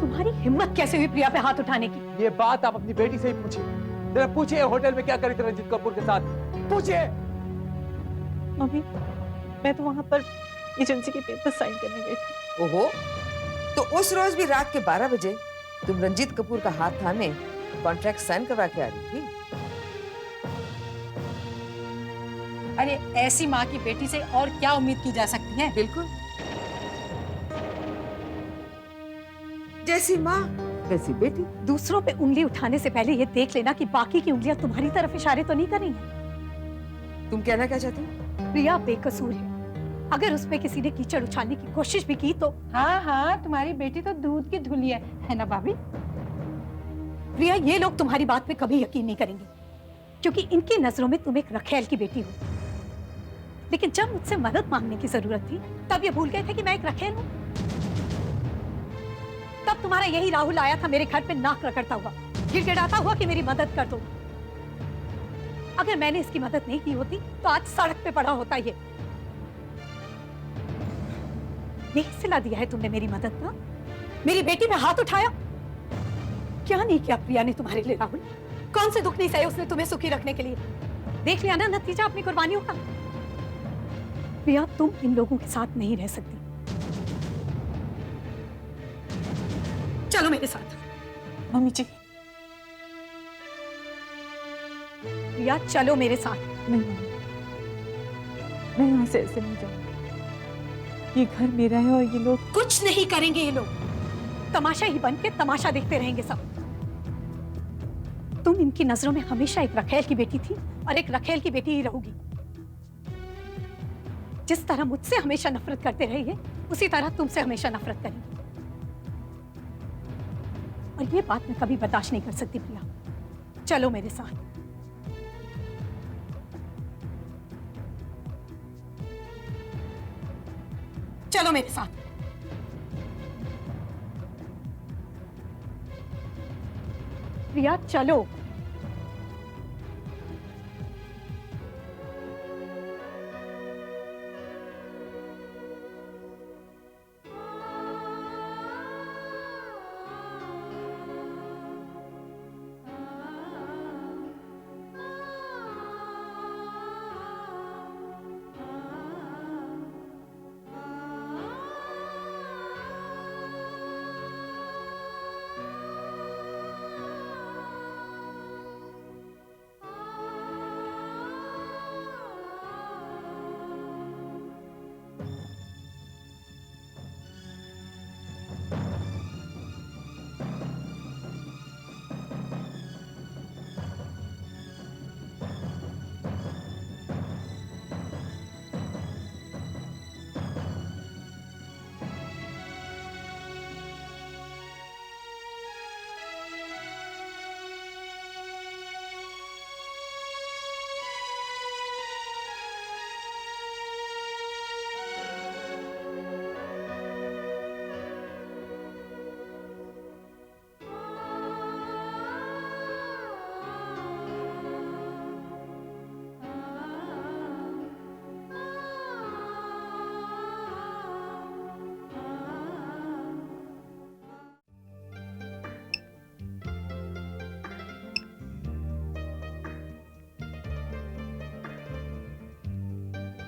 तुम्हारी हिम्मत कैसे हुई प्रिया पे हाथ उठाने की? ये बात आप अपनी बेटी से ही पूछिए। जरा पूछिए होटल में क्या करी थी रंजीत कपूर के साथ, पूछिए। मम्मी, मैं तो वहां पर एजेंसी के पेपर साइन करने गई थी। ओहो, तो उस रोज भी रात के 12 बजे तुम रंजीत कपूर का हाथ थामे कॉन्ट्रैक्ट साइन करवा के आ रही थी? अरे ऐसी माँ की बेटी से और क्या उम्मीद की जा सकती है? बिल्कुल, जैसी माँ वैसी बेटी। दूसरों पे उंगली उठाने से पहले ये देख लेना कि बाकी की उंगलियां तुम्हारी तरफ इशारे तो नहीं कर रही हैं। तुम कहना क्या चाहती हो? प्रिया बेकसूर है। अगर उस पे किसी ने कीचड़ उछालने की कोशिश भी की तो? हाँ हाँ, तुम्हारी बेटी तो दूध की धुली है ना भाभी? प्रिया, ये लोग तुम्हारी बात पे कभी यकीन नहीं करेंगे, क्योंकि इनकी नजरों में तुम एक रखेल की बेटी हो। लेकिन जब मुझसे मदद मांगने की जरूरत थी, तब ये भूल गए थे कि मैं एक रखेल हूँ। तब तुम्हारा यही राहुल आया था मेरे घर पे नाक रगड़ता हुआ, गिड़गिड़ाता हुआ कि मेरी मदद कर दो। अगर मैंने इसकी मदद नहीं की होती तो आज सड़क पे पड़ा होता ये। यही सिला दिया है तुमने मेरी मदद का? मेरी बेटी पे हाथ उठाया? क्या नहीं किया प्रिया ने तुम्हारे लिए राहुल? कौन से दुख नहीं सहे उसने तुम्हें सुखी रखने के लिए? देख लिया ना नतीजा अपनी कुर्बानियों का। प्रिया, तुम इन लोगों के साथ नहीं रह सकती। चलो मेरे साथ। मम्मी जी, प्रिया चलो मेरे साथ। नहीं मम्मी, मैं यहाँ से ऐसे नहीं जाऊंगी। ये घर मेरा है और ये लोग कुछ नहीं करेंगे ये लोग। तमाशा ही बन के तमाशा देखते रहेंगे सब। तुम इनकी नजरों में हमेशा एक रखेल की बेटी थी और एक रखेल की बेटी ही रहोगी। जिस तरह मुझसे हमेशा नफरत करते रहे ये, उसी तरह तुमसे हमेशा नफरत करेंगे। और ये बात मैं कभी बर्दाश्त नहीं कर सकती प्रिया। चलो मेरे साथ। चलो मेरे साथ। प्रिया चलो।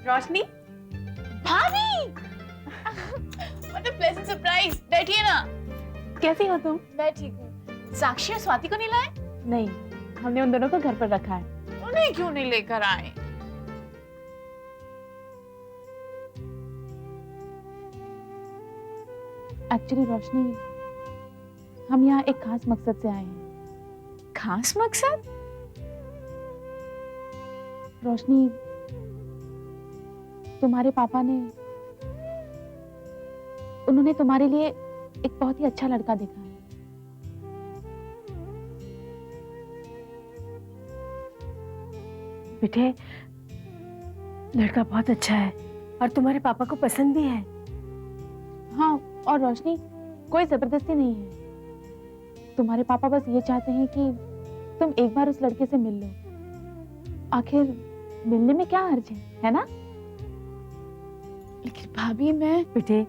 रोशनी, भाभी व्हाट अ प्लेजेंट सरप्राइज। बैठिए ना। कैसी हो तुम? मैं ठीक हूँ। साक्षी और स्वाति को नहीं लाए? नहीं, हमने उन दोनों को घर पर रखा है। उन्हें क्यों नहीं लेकर आए? एक्चुअली रोशनी, हम यहाँ एक खास मकसद से आए हैं। खास मकसद? रोशनी, तुम्हारे पापा ने, उन्होंने तुम्हारे लिए एक बहुत ही अच्छा लड़का देखा है। बेटे, लड़का बहुत अच्छा है और तुम्हारे पापा को पसंद भी है। हाँ, और रोशनी, कोई जबरदस्ती नहीं है। तुम्हारे पापा बस ये चाहते हैं कि तुम एक बार उस लड़के से मिल लो। आखिर मिलने में क्या हर्ज है ना? लेकिन भाभी, मैं बेटे,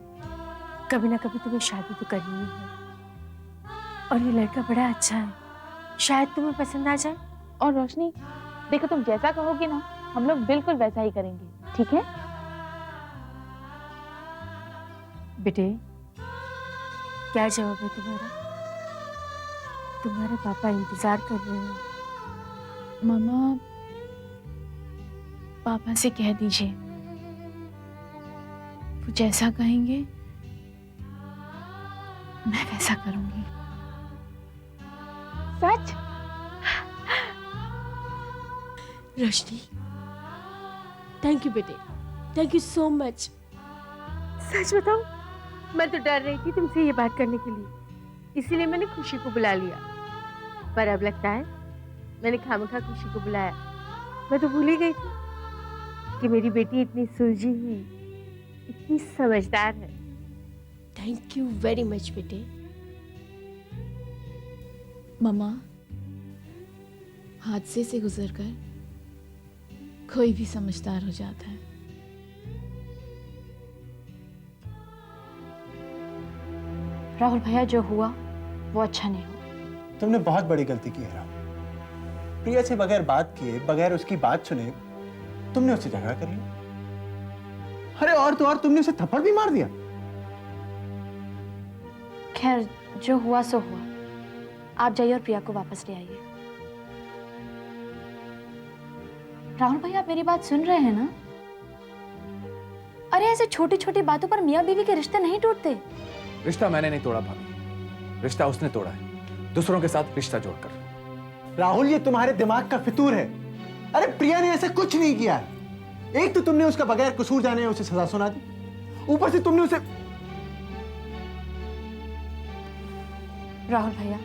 कभी ना कभी तुम्हें शादी तो करनी ही है। और ये लड़का बड़ा अच्छा है, शायद तुम्हें पसंद आ जाए। और रोशनी, देखो तुम जैसा कहोगी ना, हम लोग बिल्कुल वैसा ही करेंगे, ठीक है? बेटे, क्या जवाब है तुम्हारा? तुम्हारे पापा इंतजार कर रहे हैं। मामा, पापा से कह दीजिए, वो जैसा कहेंगे मैं वैसा करूंगी। सच? रोशनी, थैंक यू बेटे, थैंक यू सो मच। सच बताऊं, मैं तो डर रही थी तुमसे ये बात करने के लिए, इसीलिए मैंने खुशी को बुला लिया। पर अब लगता है मैंने खामखा खुशी को बुलाया। मैं तो भूल ही गई थी कि मेरी बेटी इतनी सुलझी हुई, इतनी समझदार है। थैंक यू वेरी मच बेटे। मामा, हादसे से गुजरकर कोई भी समझदार हो जाता है। राहुल भैया, जो हुआ वो अच्छा नहीं हुआ। तुमने बहुत बड़ी गलती की है राहुल। प्रिया से बगैर बात किए, बगैर उसकी बात सुने तुमने उससे झगड़ा कर लिया। अरे और तो और तुमने उसे थप्पड़ भी मार दिया। खैर, जो हुआ सो हुआ। आप जाइए और प्रिया को वापस ले आइए। राहुल भैया, आप मेरी बात सुन रहे हैं ना? अरे ऐसे छोटी छोटी बातों पर मियाँ बीवी के रिश्ते नहीं टूटते। रिश्ता मैंने नहीं तोड़ा भाभी, रिश्ता उसने तोड़ा है, दूसरों के साथ रिश्ता जोड़कर। राहुल, ये तुम्हारे दिमाग का फितूर है। अरे प्रिया ने ऐसा कुछ नहीं किया। एक तो तुमने उसका बगैर कसूर जाने उसे सजा सुना दी, ऊपर से तुमने उसे। राहुल भैया,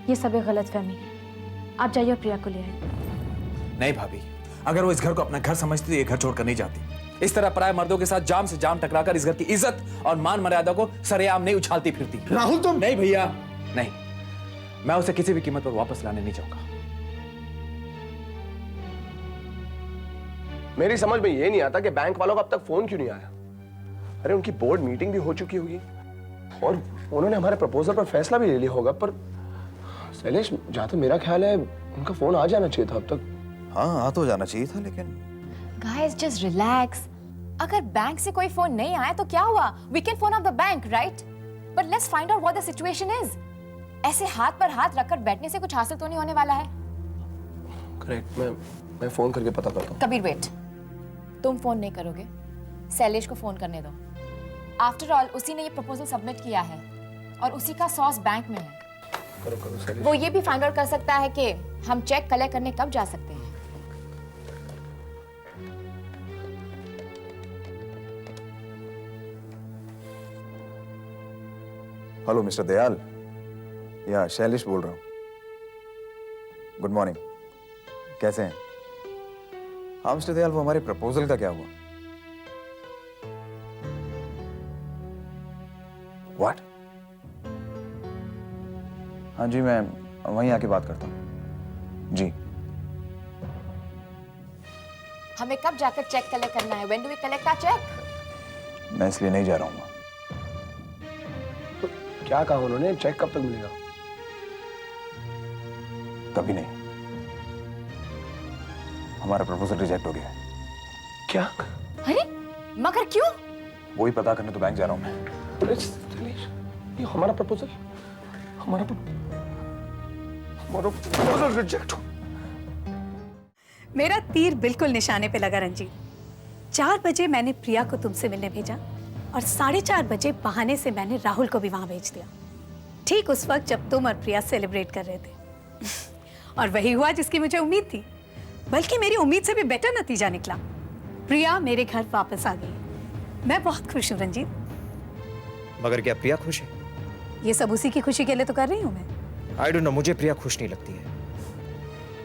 ये सब एक गलतफहमी है। आप जाइए और प्रिया को ले आइए। नहीं भाभी, अगर वो इस घर को अपना घर समझती तो ये घर छोड़कर नहीं जाती। इस तरह पराये मर्दों के साथ जाम से जाम टकराकर इस घर की इज्जत और मान मर्यादा को सरेआम नहीं उछालती फिरती। राहुल तुम। नहीं भैया, नहीं, मैं उसे किसी भी कीमत पर वापस लाने नहीं चाहूंगा। मेरी समझ में ये नहीं आता कि बैंक वालों का अब तक फोन क्यों नहीं आया। अरे उनकी बोर्ड मीटिंग भी हो चुकी होगी और उन्होंने हमारे प्रपोजल पर फैसला भी ले लिया होगा, पर शैलेश, जहां तक मेरा ख्याल है उनका फोन आ जाना चाहिए था अब तक। हाँ, आ तो जाना चाहिए था, लेकिन गाइस जस्ट रिलैक्स। अगर बैंक से कोई फोन नहीं आया तो क्या हुआ? We can phone off the bank, right? But let's find out what the situation is. ऐसे हाथ पर हाथ रखकर बैठने से कुछ हासिल तो नहीं होने वाला है। करेक्ट, मैं फोन करके पता करता हूँ। कबीर वेट, तुम फोन नहीं करोगे, शैलेश को फोन करने दो। आफ्टर ऑल उसी ने ये प्रपोजल सबमिट किया है और उसी का सॉस बैंक में है। करो शैलेश। वो ये भी फाइंड आउट कर सकता है कि हम चेक कलेक्ट करने कब जा सकते हैं। हेलो मिस्टर दयाल, या शैलेश बोल रहा हूँ। गुड मॉर्निंग, कैसे हैं? हाँ मिस्टर दयाल, वो हमारे प्रपोजल का क्या हुआ? व्हाट? हाँ जी, मैं वहीं आके बात करता हूँ जी। हमें कब जाकर चेक कलेक्ट करना है? When do we collect our check? मैं इसलिए नहीं जा रहा हूँ। क्या कहा उन्होंने? चेक कब तक मिलेगा? कभी नहीं, हमारा प्रपोजल रिजेक्ट हो गया है। क्या? अरे मगर क्यों? वही पता करने तो बैंक जा रहा हूँ मैं। अरे शैलेश, ये हमारा प्रपोजल रिजेक्ट हो। मेरा तीर बिल्कुल निशाने पे लगा रंजीत। 4 बजे मैंने प्रिया को तुमसे मिलने भेजा और 4:30 बजे बहाने से मैंने राहुल को भी वहां भेज दिया, ठीक उस वक्त जब तुम और प्रिया सेलिब्रेट कर रहे थे। और वही हुआ जिसकी मुझे उम्मीद थी, बल्कि मेरी उम्मीद से भी बेटर नतीजा निकला। प्रिया मेरे घर वापस आ गई। मैं बहुत खुश हूँ रंजीत। मगर क्या प्रिया खुश है? ये सब उसी की खुशी के लिए तो कर रही हूँ मैं। आई डोंट नो, मुझे प्रिया खुश नहीं लगती है।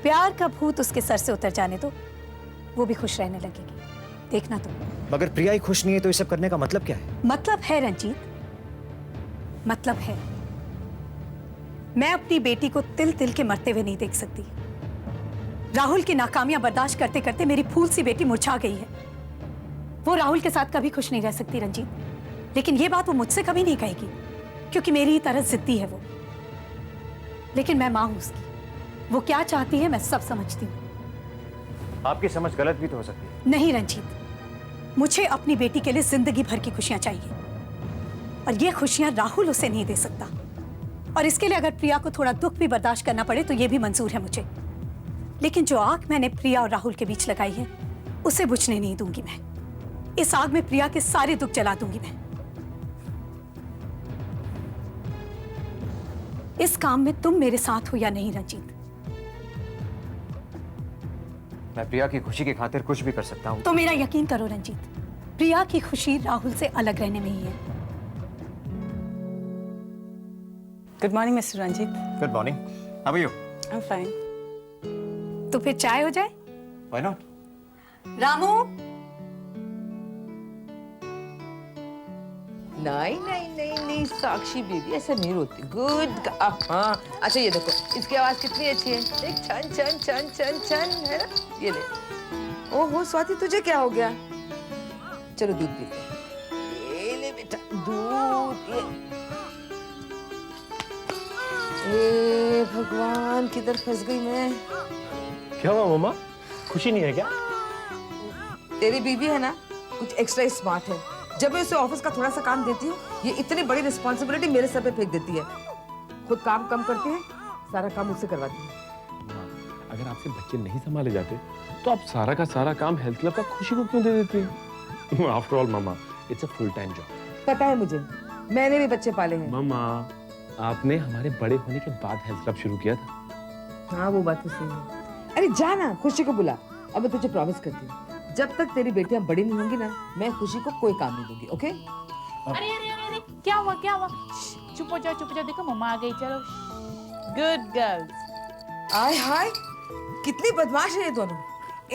प्यार का भूत उसके सर से उतर जाने दो, वो भी खुश रहने लगेगी, देखना तुम। मगर प्रिया ही खुश नहीं है तो ये सब करने का मतलब क्या है? मतलब है रंजीत, मतलब है। मैं अपनी बेटी को तिल तिल के मरते हुए नहीं देख सकती। राहुल की नाकामियां बर्दाश्त करते करते मेरी फूल सी बेटी मुरझा गई है। वो राहुल के साथ कभी खुश नहीं रह सकती रंजीत, लेकिन ये बात वो मुझसे कभी नहीं कहेगी, क्योंकि मेरी ही तरह जिद्दी है वो। लेकिन मैं माँ हूं उसकी। वो क्या चाहती है मैं सब समझती हूँ। आपकी समझ गलत भी तो हो सकती है। नहीं रंजीत, मुझे अपनी बेटी के लिए जिंदगी भर की खुशियां चाहिए और ये खुशियां राहुल उसे नहीं दे सकता। और इसके लिए अगर प्रिया को थोड़ा दुख भी बर्दाश्त करना पड़े तो ये भी मंजूर है मुझे। लेकिन जो आग मैंने प्रिया और राहुल के बीच लगाई है उसे बुझने नहीं दूंगी मैं। इस आग में प्रिया के सारे दुख जला दूंगी मैं। इस काम में तुम मेरे साथ हो या नहीं रंजीत? मैं प्रिया की खुशी की खातिर कुछ भी कर सकता हूँ। तो मेरा यकीन करो रंजीत, प्रिया की खुशी राहुल से अलग रहने में ही है। Good morning mister Ranjit. Good morning. How are you? I am fine. तो फिर चाय हो जाए? Why not? रामू। नहीं नहीं नहीं नहीं साक्षी बेबी ऐसा नहीं रोती। गुड। हाँ अच्छा ये देखो, इसकी आवाज कितनी अच्छी है। देख छन छन छन छन छन है ना। ये ले। ओहो स्वाति तुझे क्या हो गया? चलो दूध पीते। ये ले बेटा दूध। ए भगवान किधर फंस गई मैं। क्या हुआ मम्मा? खुशी नहीं है क्या? तेरी बीवी है ना कुछ एक्स्ट्रा स्मार्ट है। जब मैं उसे ऑफिस का थोड़ा सा काम देती हूँ ये इतनी बड़ी रिस्पॉन्सिबिलिटी मेरे सर पे फेंक देती है। खुद काम कम करती है, सारा काम मुझसे करवाती है। अगर आपसे बच्चे नहीं संभाले जाते तो आप सारा का सारा काम हेल्थ क्लब का खुशी को क्यों दे देती हैं? After all mama it's a full time job. पता है मुझे, मैंने भी बच्चे पाले हैं। मम्मा आपने हमारे बड़े होने के बाद हेल्थ क्लब शुरू किया था। हाँ वो बात तो सही है। अरे जाना खुशी को बुला। अब मैं तुझे प्रॉमिस करती हूँ जब तक तेरी बेटियां बड़ी नहीं होंगी ना मैं खुशी को कोई काम नहीं दूंगी। ओके? अरे अरे अरे अरे क्या हुआ क्या हुआ? चुप हो जाओ देखो मम्मा आ गई। चलो गुड गर्ल्स। आय हाय कितनी बदमाश है ये दोनों।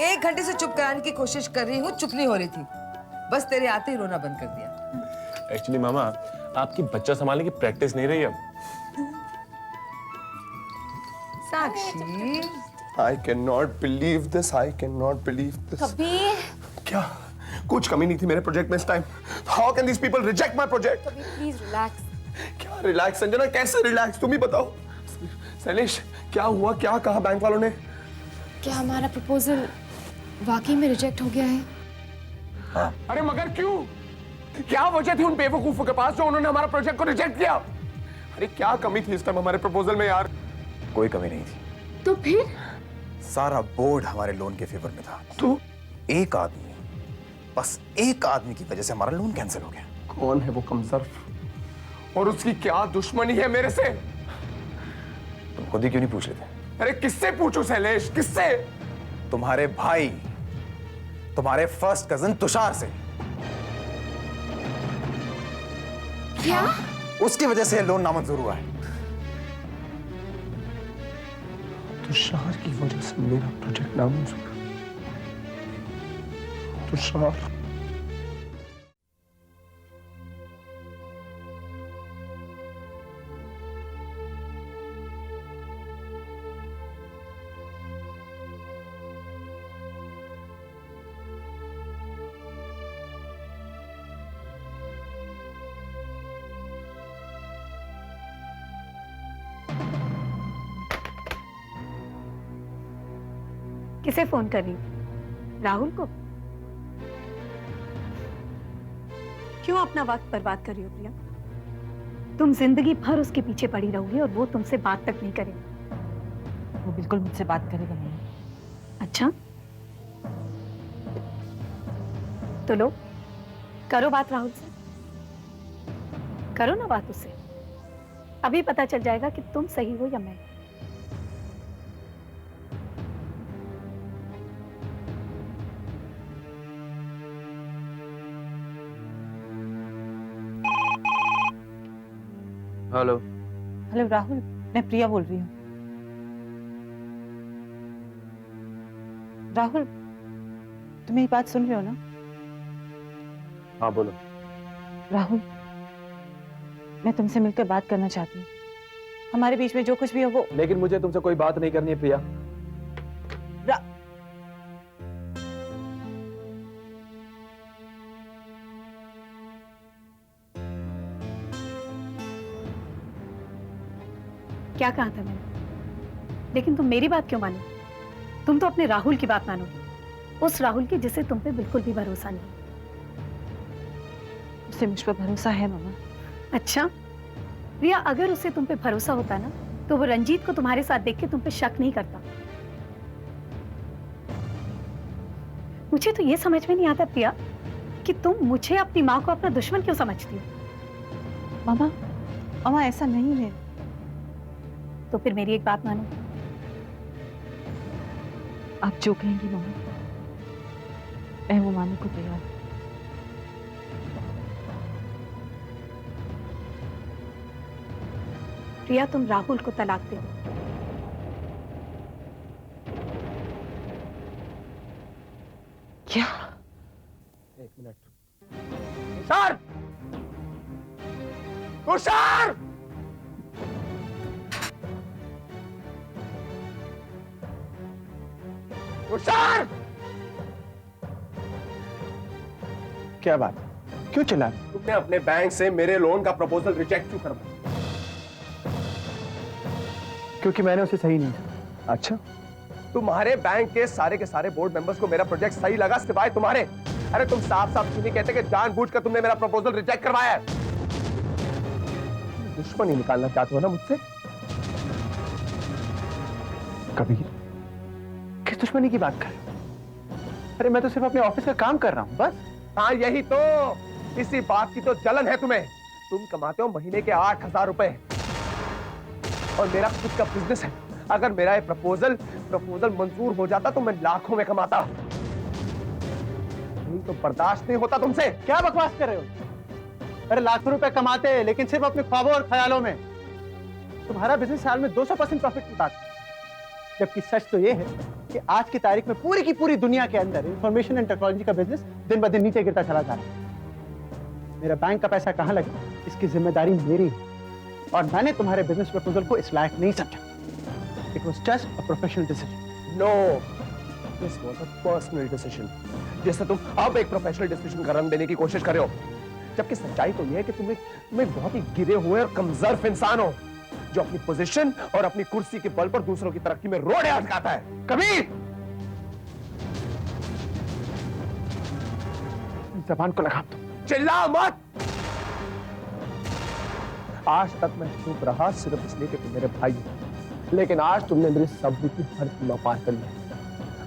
1 घंटे से चुप कराने की कोशिश कर रही हूँ, चुप नहीं हो रही थी। बस तेरे आते ही रोना बंद कर दिया। एक्चुअली मामा आपकी बच्चा संभालने की प्रैक्टिस नहीं रही अब। साक्षी I cannot believe this. I cannot believe this. Kabir. क्या? कुछ कमी नहीं थी मेरे प्रोजेक्ट में इस time. How can these people reject my project? Kabir please relax. क्या रिलैक्स संजना, कैसे रिलैक्स तुम ही बताओ। शैलेश क्या हुआ, क्या कहा बैंक वालों ने? क्या हमारा प्रपोजल वाकई में रिजेक्ट हो गया है? हाँ। अरे मगर क्यों? क्या वजह थी उन बेवकूफों के पास जो उन्होंने हमारा प्रोजेक्ट को रिजेक्ट किया? अरे क्या कमी थी इस टाइम हमारे प्रपोजल में यार? कोई कमी नहीं थी। तो फिर? सारा बोर्ड हमारे लोन के फेवर में था। तो एक आदमी, बस एक आदमी की वजह से हमारा लोन कैंसिल हो गया। कौन है वो कमजोर? और उसकी क्या दुश्मनी है मेरे से? तुम खुद ही क्यों नहीं पूछ लेते? अरे किससे पूछूं शैलेश, किससे? तुम्हारे भाई, तुम्हारे फर्स्ट कजन तुषार से। क्या? उसकी वजह से लोन नामंजूर हुआ है। तुषार की वजह से मेरा प्रोजेक्ट नामंजूर। तुषार किसे फोन कर रही? राहुल को? क्यों अपना वक्त बर्बाद कर रही हो प्रिया? तुम जिंदगी भर उसके पीछे पड़ी रहोगी और वो तुमसे बात तक नहीं करेगा। वो बिल्कुल मुझसे बात करेगा नहीं। अच्छा तो लो करो बात राहुल से, करो ना बात उससे। अभी पता चल जाएगा कि तुम सही हो या मैं। हेलो। हेलो राहुल, मैं प्रिया बोल रही हूँ। राहुल तुम मेरी बात सुन रहे हो ना? हाँ बोलो। राहुल मैं तुमसे मिलकर बात करना चाहती हूँ। हमारे बीच में जो कुछ भी हो वो। लेकिन मुझे तुमसे कोई बात नहीं करनी है प्रिया। क्या कहा था मैंने? लेकिन तुम मेरी बात क्यों मानो? तुम तो अपने राहुल की बात मानोगे, उस राहुल की जिसे तुम पे बिल्कुल भी भरोसा नहीं। उसे मुझ पर भरोसा है मामा। अच्छा रिया, अगर उसे तुम पे भरोसा होता ना तो वो रंजीत को तुम्हारे साथ देख के तुम पे शक नहीं करता। मुझे तो ये समझ में नहीं आता प्रिया कि तुम मुझे अपनी माँ को अपना दुश्मन क्यों समझती हो? मामा, मामा ऐसा नहीं है। तो फिर मेरी एक बात मानो। आप जो कहेंगी मामा, मैं वो मानने को तैयार हूं। प्रिया, तुम राहुल को तलाक दे दो। क्या? एक मिनट। तुषार! तुषार! तुषार! क्या बात? क्यों चिल्ला रहे? तुमने अपने बैंक से मेरे लोन का प्रपोजल रिजेक्ट क्यों करवाया? क्योंकि मैंने उसे सही नहीं समझा। अच्छा, तुम्हारे बैंक के सारे बोर्ड मेंबर्स को मेरा प्रोजेक्ट सही लगा सिवाय तुम्हारे। अरे तुम साफ साफ क्यों नहीं कहते कि जानबूझकर तुमने मेरा प्रपोजल रिजेक्ट करवाया है? दुश्मनी निकालना चाहते हो ना मुझसे? कबीर, किस दुश्मनी की बात कर रहे हो? अरे मैं तो सिर्फ अपने ऑफिस का काम कर रहा हूं, बस। हाँ यही तो, इसी बात की तो जलन है तुम्हें। तुम कमाते हो महीने के 8,000 रुपए और मेरा खुद का बिजनेस है। अगर मेरा ये प्रपोजल मंजूर हो जाता तो मैं लाखों में कमाता। तो बर्दाश्त नहीं होता तुमसे। क्या बकवास कर रहे हो? अरे लाखों रुपए कमाते हैं लेकिन सिर्फ अपने ख्वाबों और ख्यालों में। तुम्हारा बिजनेस साल में 200% प्रॉफिट की बात है, जबकि सच तो ये है कि आज की तारीख में पूरी की पूरी दुनिया के अंदर इंफॉर्मेशन एंड टेक्नोलॉजी का बिजनेस दिन ब दिन नीचे गिरता चला जा रहा है। मेरा बैंक का पैसा कहां लगे, इसकी जिम्मेदारी मेरी है और मैंने तुम्हारे बिजनेस प्रपोजल को इस लायक नहीं समझा। It was just a professional decision. No, this was a personal decision, जिससे तुम अब एक प्रोफेशनल डिसीजन का रंग देने की कोशिश कर रहे हो। जबकि सच्चाई तो यह है कि तुम एक बहुत ही गिरे हुए और कमजोर इंसान हो जो अपनी पोजीशन और अपनी कुर्सी के बल पर दूसरों की तरक्की में रोड़े अटकाता है। कबीर, जबान को लगाम दो। चिल्ला मत। आज तक मैं चुप रहा सिर्फ इसलिए कि तुम मेरे भाई हो, लेकिन आज तुमने मेरी सब्र की हर सीमा पार कर ली।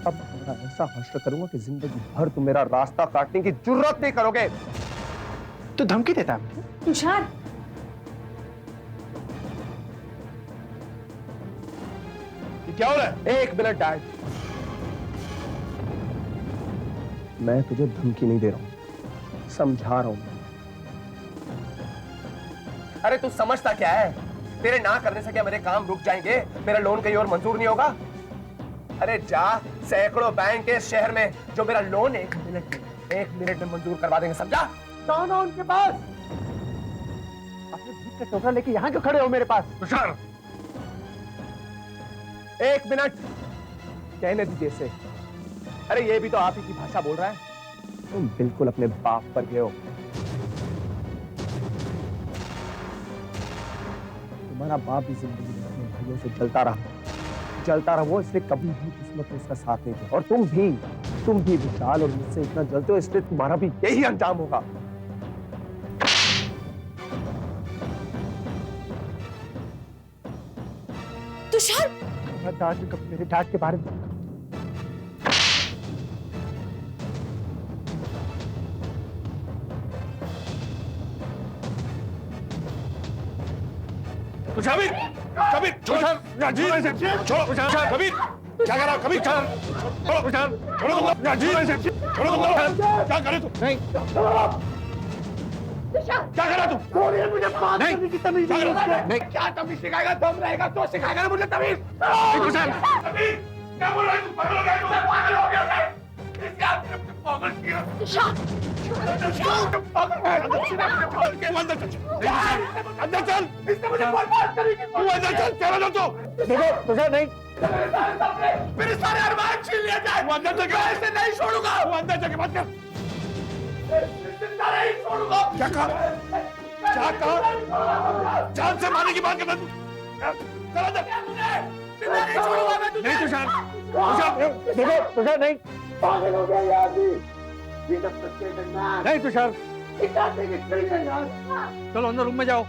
अब मैं ऐसा हश्र करूंगा कि जिंदगी भर तुम मेरा रास्ता काटने की जुर्रत नहीं करोगे। तो धमकी देता है? तुषार, क्या हो रहा है? एक मिनट डैड, मैं तुझे धमकी नहीं दे रहा हूं, समझा रहा हूं। अरे तू समझता क्या है? तेरे ना करने से क्या मेरे काम रुक जाएंगे? मेरा लोन कहीं और मंजूर नहीं होगा? अरे जा, सैकड़ों बैंक के शहर में जो मेरा लोन एक मिनट में मंजूर करवा देंगे, समझा? कौन है उनके पास? अपने भूत का टोकरा लेके यहाँ क्यों खड़े हो मेरे पास? तुषार, एक मिनट कहने दीजिए इसे। अरे ये भी तो आप ही की भाषा बोल रहा है। तुम बिल्कुल अपने बाप पर गए हो। तुम्हारा बाप भी जिंदगी में अपने भाइयों से जलता रहा वो, इसलिए कभी भी किस्मत ने उसका साथ नहीं दिया। और तुम भी विशाल और मुझसे इतना जलते हो, इसलिए तुम्हारा भी यही अंजाम होगा। तुषार, मेरे डैड के बारे में कबीर, कबीर, छोड़ो, छोड़ो, कबीर, क्या कर रहा हो? कबीर, छोड़ो, छोड़ो, क्या कर रहे तुम? नहीं, क्या कर रहा तुम? मुझे बात करने की तमीज नहीं। क्या तमीज सिखाएगा? दम रहेगा तो सिखाएगा ना मुझे तमीज। कबीर, क्या बोल रहा है? तुम पागल हो गए? तुम पागल हो गए? इसके आदमी ने मुझे पागल किया। अंदर चल, इसने मुझे बर्बाद करेगी। तू अंदर चल, चलो ना तू। देखो, तुझे नहीं, मेरे सारे अरमान छीन लिया जाए। वो अंदर जाके ऐसे नहीं छोड़ूंगा। वो अंदर जाके बात कर। जिंदा नहीं छोड़ूंगा। क्या कहा? जान से मारने की बात कर रहा तू? चलो नहीं छोड़ूंगा मैं तुझे। नहीं तुषार, तुषार देखो, तुषार नहीं। पागल हो गया ये आदमी। ये सब सच्चे नहीं तुषार। चलो अंदर रूम में जाओ।